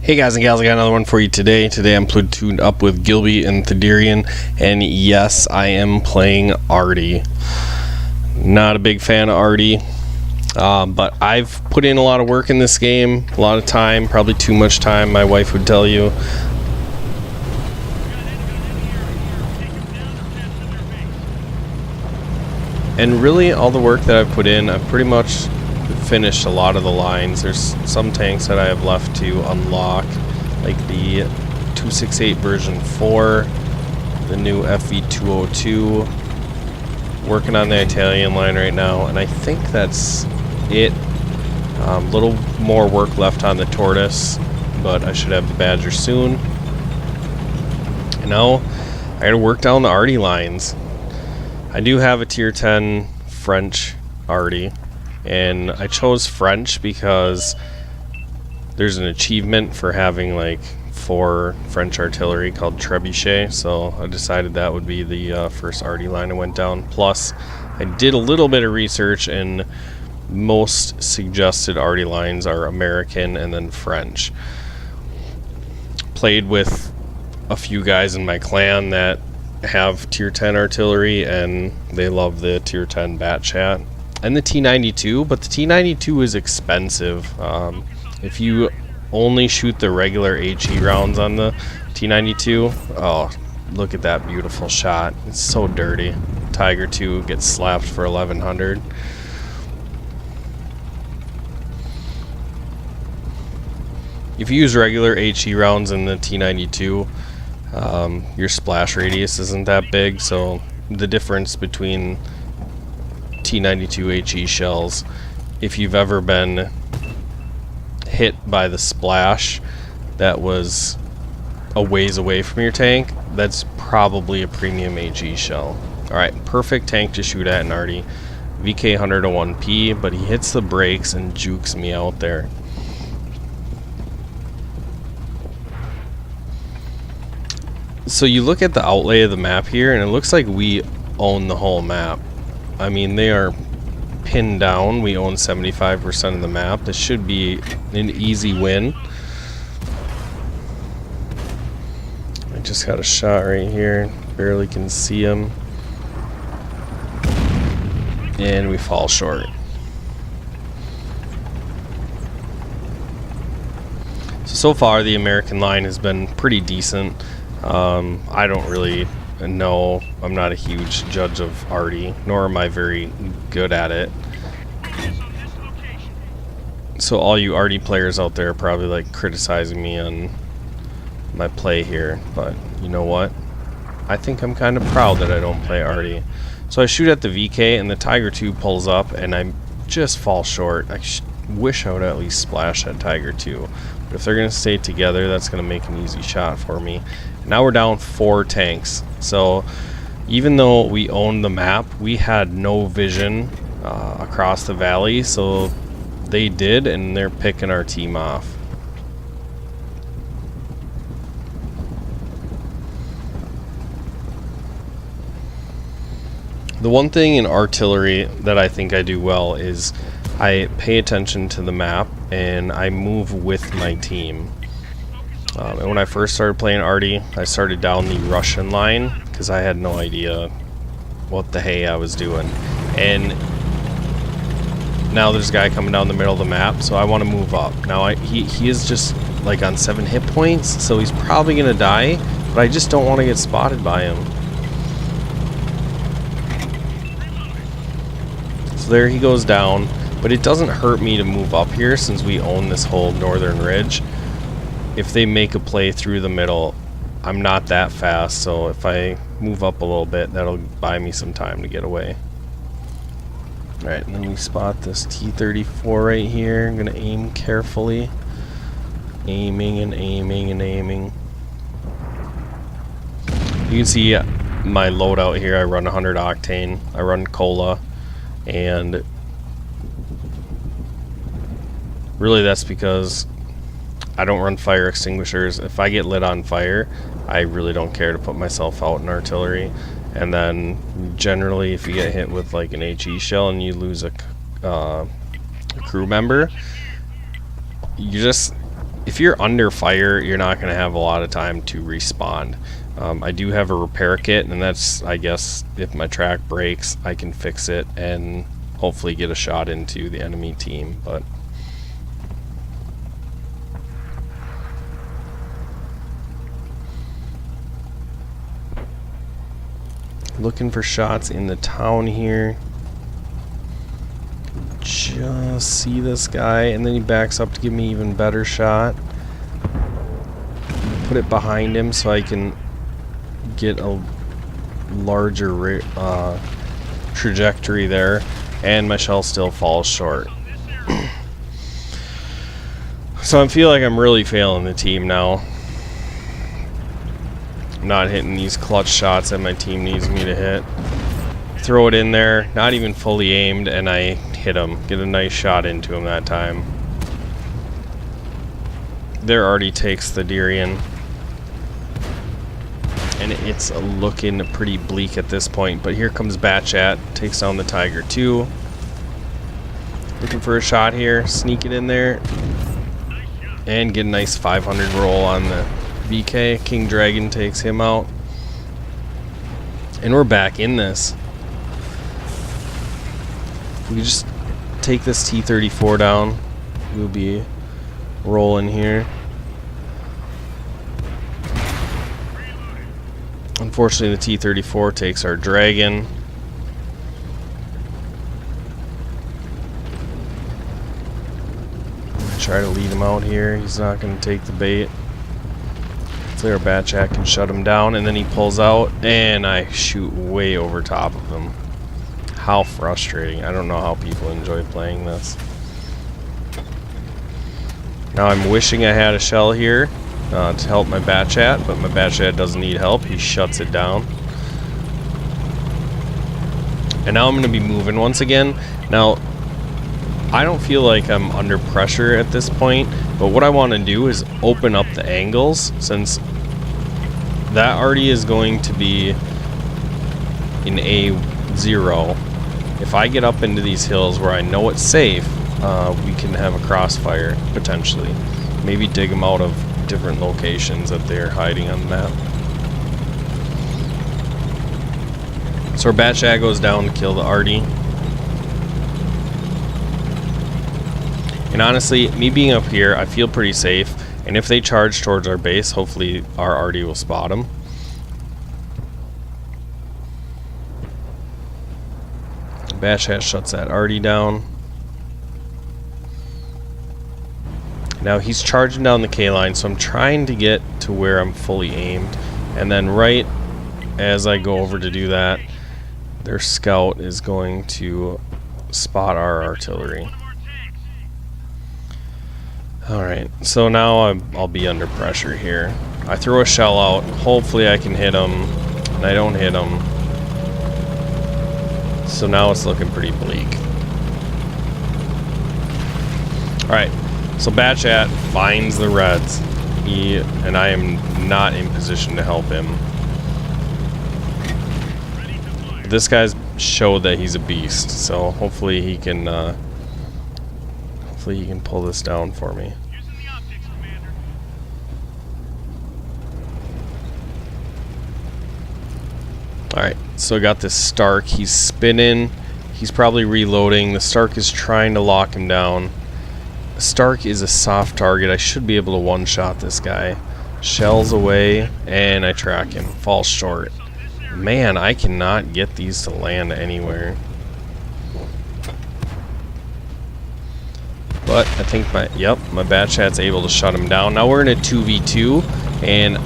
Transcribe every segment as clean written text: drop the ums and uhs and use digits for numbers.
Hey guys and gals, I got another one for you today. Today I'm platooned up with Gilby and Thaddeurian, and yes, I am playing Arty. Not a big fan of Arty, but I've put in a lot of work in this game, a lot of time, probably too much time, my wife would tell you. And really, all the work that I've put in, I've pretty much finished a lot of the lines. There's some tanks that I have left to unlock, like the 268 version 4, the new FV202. Working on the Italian line right now, and I think that's it. A little more work left on the Tortoise, but I should have the Badger soon. And now I gotta work down the Arty lines. I do have a tier 10 French Arty, and I chose French because there's an achievement for having like 4 French artillery called Trebuchet, so I decided that would be the first Arty line I went down. Plus, I did a little bit of research, and most suggested Arty lines are American and then French. Played with a few guys in my clan that have tier 10 artillery, and they love the tier 10 bat chat and the T92, but the T92 is expensive. If you only shoot the regular HE rounds on the T92, oh, look at that beautiful shot. It's so dirty. Tiger 2 gets slapped for 1100. If you use regular HE rounds in the T92, your splash radius isn't that big, so the difference between T92 HE shells, if you've ever been hit by the splash that was a ways away from your tank, that's probably a premium HE shell. Alright, perfect tank to shoot at in Arty. VK 101P, but he hits the brakes and jukes me out there. So you look at the outlay of the map here, and it looks like we own the whole map. I mean, they are pinned down. We own 75% of the map. This should be an easy win. I just got a shot right here. Barely can see him. And we fall short. So far, the American line has been pretty decent. I don't really know. I'm not a huge judge of Arty, nor am I very good at it. So all you Arty players out there are probably like criticizing me on my play here, but you know what? I think I'm kind of proud that I don't play Arty. So I shoot at the VK, and the Tiger 2 pulls up, and I just fall short. I wish I would at least splash that Tiger 2. But if they're going to stay together, that's going to make an easy shot for me. Now we're down 4 tanks. So even though we owned the map, we had no vision across the valley, so they did, and they're picking our team off. The one thing in artillery that I think I do well is I pay attention to the map and I move with my team. And when I first started playing Arty, I started down the Russian line because I had no idea what the hey I was doing. And now there's a guy coming down the middle of the map, so I want to move up. Now he is just like on 7 hit points, so he's probably going to die, but I just don't want to get spotted by him. So there he goes down, but it doesn't hurt me to move up here since we own this whole northern ridge. If they make a play through the middle, I'm not that fast, so if I move up a little bit, that'll buy me some time to get away. Alright, and then we spot this T-34 right here. I'm going to aim carefully. Aiming and aiming and aiming. You can see my loadout here. I run 100 octane. I run cola. And really that's because I don't run fire extinguishers. If I get lit on fire, I really don't care to put myself out in artillery. And then generally if you get hit with like an HE shell and you lose a crew member, you just if you're under fire, you're not going to have a lot of time to respawn. I do have a repair kit, and that's, I guess, if my track breaks, I can fix it and hopefully get a shot into the enemy team. But looking for shots in the town here. Just see this guy, and then he backs up to give me even better shot. Put it behind him so I can get a larger trajectory there, and my shell still falls short. So I feel like I'm really failing the team now. I'm not hitting these clutch shots that my team needs me to hit. Throw it in there, not even fully aimed, and I hit him. Get a nice shot into him that time. There Arty takes the Durian. And it's looking pretty bleak at this point, but here comes Batchat, takes down the Tiger 2. Looking for a shot here, sneak it in there, and get a nice 500 roll on the VK. King Dragon takes him out. And we're back in this. If we just take this T-34 down, we'll be rolling here. Unfortunately, the T-34 takes our Dragon. Try to lead him out here. He's not going to take the bait. Hopefully our Batchat can shut him down, and then he pulls out, and I shoot way over top of him. How frustrating. I don't know how people enjoy playing this. Now I'm wishing I had a shell here to help my Batchat, but my Batchat doesn't need help. He shuts it down. And now I'm going to be moving once again. Now, I don't feel like I'm under pressure at this point, but what I want to do is open up the angles, since that Arty is going to be in A0. If I get up into these hills where I know it's safe, we can have a crossfire, potentially. Maybe dig them out of different locations that they're hiding on the map. So our Batchat goes down to kill the Arty. And honestly, me being up here, I feel pretty safe. And if they charge towards our base, hopefully our Arty will spot them. Batchat shuts that Arty down. Now he's charging down the K line, so I'm trying to get to where I'm fully aimed. And then right as I go over to do that, their scout is going to spot our artillery. Alright, so now I'll be under pressure here. I throw a shell out, hopefully I can hit him, and I don't hit him. So now it's looking pretty bleak. Alright, so Batchat finds the Reds. And I am not in position to help him. But this guy's showed that he's a beast, so hopefully he can pull this down for me. Alright, so I got this Stark. He's spinning. He's probably reloading. The Stark is trying to lock him down. Stark is a soft target. I should be able to one-shot this guy. Shells away, and I track him. Falls short. Man, I cannot get these to land anywhere. But I think my Batchat's able to shut him down. Now we're in a 2v2, and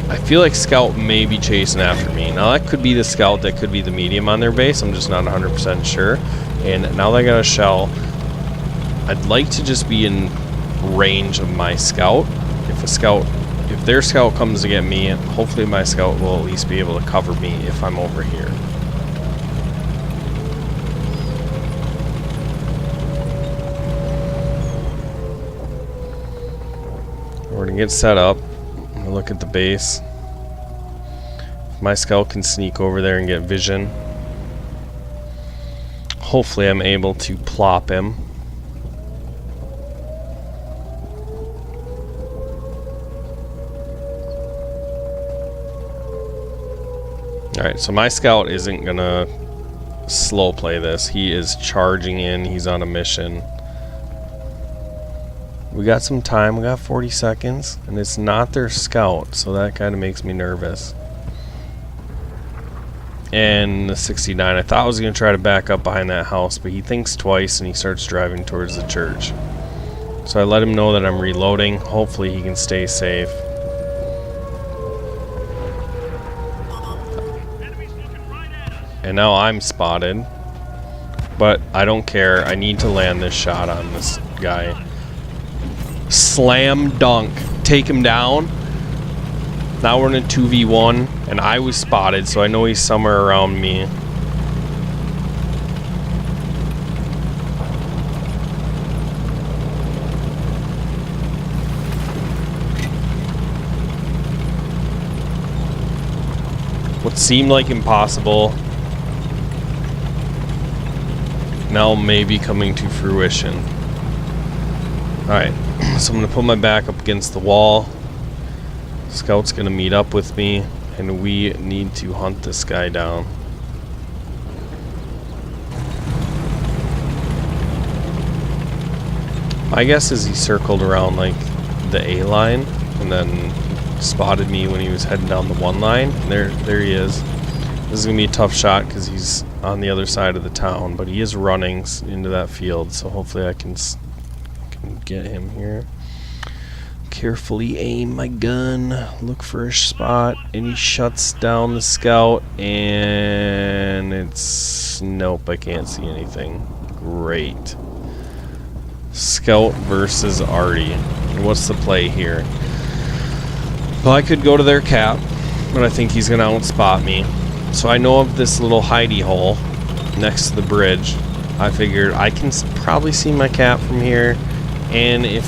I feel like Scout may be chasing after me. Now that could be the Scout, that could be the medium on their base. I'm just not 100% sure. And now that I got a shell, I'd like to just be in range of my Scout. If their Scout comes to get me, hopefully my Scout will at least be able to cover me if I'm over here. We're gonna get set up. I'm gonna look at the base. If my Scout can sneak over there and get vision, hopefully I'm able to plop him. Alright, so my scout isn't gonna slow play this. He is charging in. He's on a mission. We got some time. We got 40 seconds. And it's not their scout, so that kind of makes me nervous. And the 69. I thought I was going to try to back up behind that house, but he thinks twice and he starts driving towards the church. So I let him know that I'm reloading. Hopefully he can stay safe. And now I'm spotted. But I don't care. I need to land this shot on this guy. Slam dunk. Take him down. Now we're in a 2v1. And I was spotted, so I know he's somewhere around me. What seemed like impossible now may be coming to fruition. Alright, so I'm going to put my back up against the wall. Scout's going to meet up with me, and we need to hunt this guy down. My guess is he circled around like the A line and then spotted me when he was heading down the 1 line. There he is. This is going to be a tough shot because he's on the other side of the town, but he is running into that field, so hopefully I can get him here. Carefully aim my gun, look for a spot, and he shuts down the scout, and it's... nope, I can't see anything. Great. Scout versus Arty. And what's the play here? Well, I could go to their cap, but I think he's going to outspot me. So I know of this little hidey hole next to the bridge. I figured I can probably see my cap from here, and if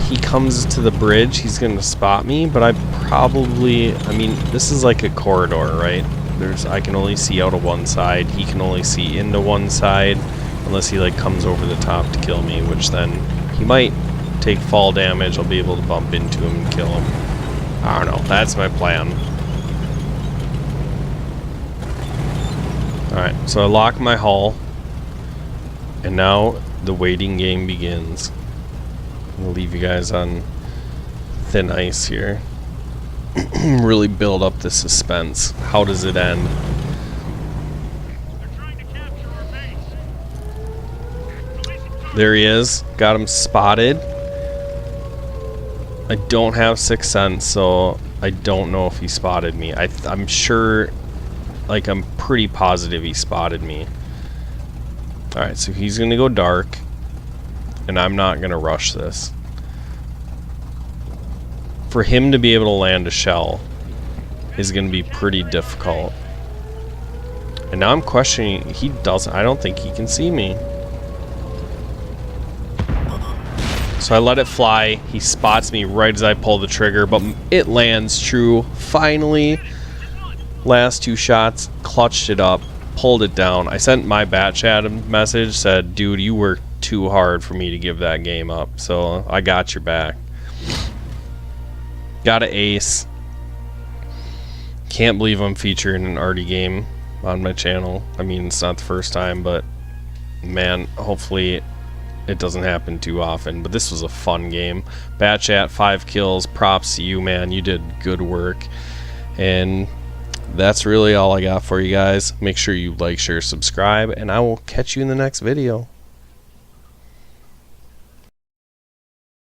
he comes to the bridge, he's going to spot me, but I mean, this is like a corridor, right? I can only see out of one side. He can only see into one side, unless he like comes over the top to kill me, which then he might take fall damage. I'll be able to bump into him and kill him. I don't know. That's my plan. Alright, so I lock my hull, and now the waiting game begins. I'm gonna leave you guys on thin ice here. Really build up the suspense. How does it end? There he is. Got him spotted. I don't have 6th sense, so I don't know if he spotted me. I'm sure, like, I'm pretty positive he spotted me. Alright, so he's gonna go dark, and I'm not gonna rush this. For him to be able to land a shell is gonna be pretty difficult. And now I'm questioning, I don't think he can see me. So I let it fly. He spots me right as I pull the trigger, but it lands true. Finally, last 2 shots, clutched it up, pulled it down. I sent my bat chat a message, said, dude, you worked too hard for me to give that game up, so I got your back. Got an ace. Can't believe I'm featuring an Arty game on my channel. I mean, it's not the first time, but man, hopefully it doesn't happen too often. But this was a fun game. Bat chat, 5 kills. Props to you, man. You did good work. And that's really all I got for you guys. Make sure you like, share, subscribe, and I will catch you in the next video.